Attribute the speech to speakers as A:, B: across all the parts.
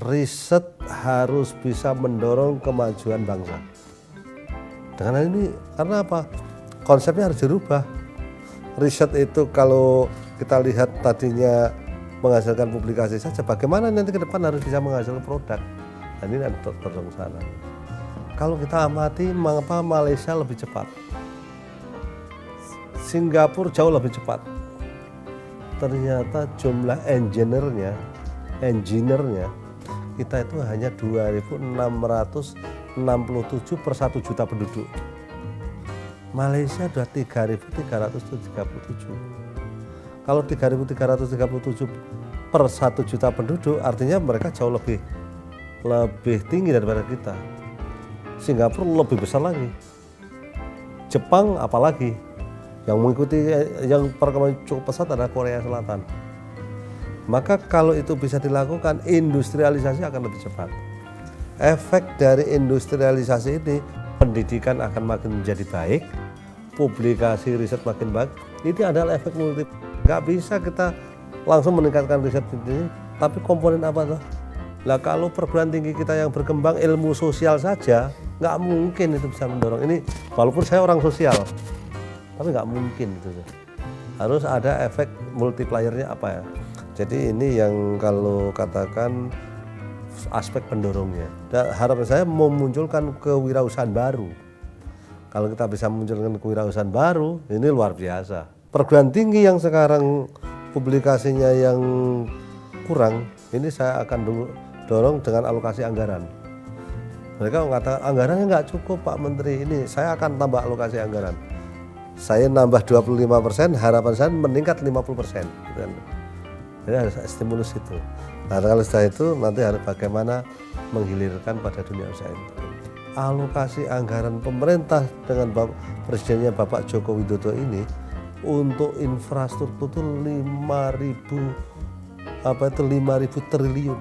A: riset harus bisa mendorong kemajuan bangsa. Dengan hal ini, karena apa? Konsepnya harus dirubah. Riset itu kalau kita lihat tadinya menghasilkan publikasi saja, bagaimana nanti ke depan harus bisa menghasilkan produk. Dan ini ada terdorong sana. Kalau kita amati, mengapa Malaysia lebih cepat? Singapura jauh lebih cepat. Ternyata jumlah engineer-nya kita itu hanya 2.667 per 1 juta penduduk. Malaysia sudah 3.337. Kalau 3.337 per 1 juta penduduk, artinya mereka jauh lebih tinggi daripada kita. Singapura lebih besar lagi. Jepang apalagi. Yang mengikuti yang perkembangan cukup pesat adalah Korea Selatan. Maka kalau itu bisa dilakukan, industrialisasi akan lebih cepat. Efek dari industrialisasi ini, pendidikan akan makin menjadi baik, publikasi riset makin baik. Ini adalah efek multi. Nggak bisa kita langsung meningkatkan riset ini, tapi komponen apa tuh? Lah kalau perguruan tinggi kita yang berkembang ilmu sosial saja, nggak mungkin itu bisa mendorong ini. Walaupun saya orang sosial, tapi nggak mungkin itu. Harus ada efek multipliernya apa ya? Jadi ini yang kalau katakan aspek pendorongnya. Dan harapan saya memunculkan kewirausahaan baru. Kalau kita bisa memunculkan kewirausahaan baru, ini luar biasa. Perguruan tinggi yang sekarang publikasinya yang kurang, ini saya akan dorong dengan alokasi anggaran. Mereka mengatakan anggarannya nggak cukup Pak Menteri, ini saya akan tambah alokasi anggaran. Saya nambah 25%, harapan saya meningkat 50%. Jadi harus stimulus itu. Nah kalau setelah itu nanti harus bagaimana menghilirkan pada dunia usaha itu. Alokasi anggaran pemerintah dengan presidennya Bapak Joko Widodo ini untuk infrastruktur itu 5.000 triliun.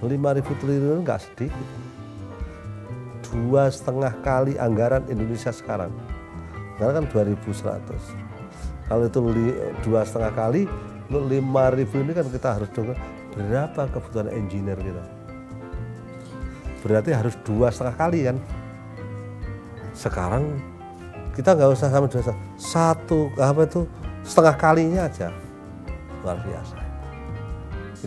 A: 5.000 triliun nggak sedikit. 2,5 kali anggaran Indonesia sekarang. Sekarang kan 2.100. Kalau itu 2,5 kali, untuk 5.000 ini kan kita harus dengar berapa kebutuhan engineer kita. Berarti harus 2,5 kali kan. Sekarang kita nggak usah sampai 2,5, setengah kalinya aja. Luar biasa.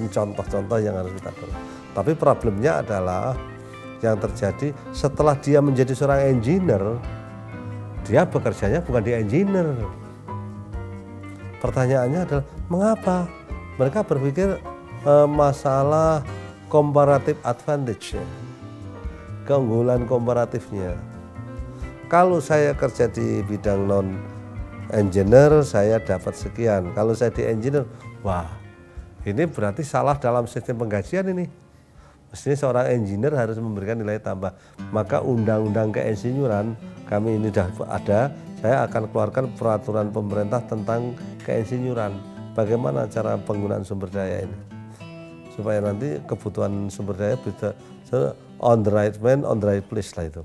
A: Ini contoh-contoh yang harus kita dorong. Tapi problemnya adalah yang terjadi setelah dia menjadi seorang engineer, dia bekerjanya bukan di engineer. Pertanyaannya adalah mengapa? Mereka berpikir masalah comparative advantage, keunggulan komparatifnya. Kalau saya kerja di bidang non engineer, saya dapat sekian. Kalau saya di engineer, wah, ini berarti salah dalam sistem penggajian ini. Mestinya seorang engineer harus memberikan nilai tambah. Maka undang-undang keinsinyuran kami ini sudah ada. Saya akan keluarkan peraturan pemerintah tentang keinsinyuran. Bagaimana cara penggunaan sumber daya ini, supaya nanti kebutuhan sumber daya bisa on the right man, on the right place lah itu.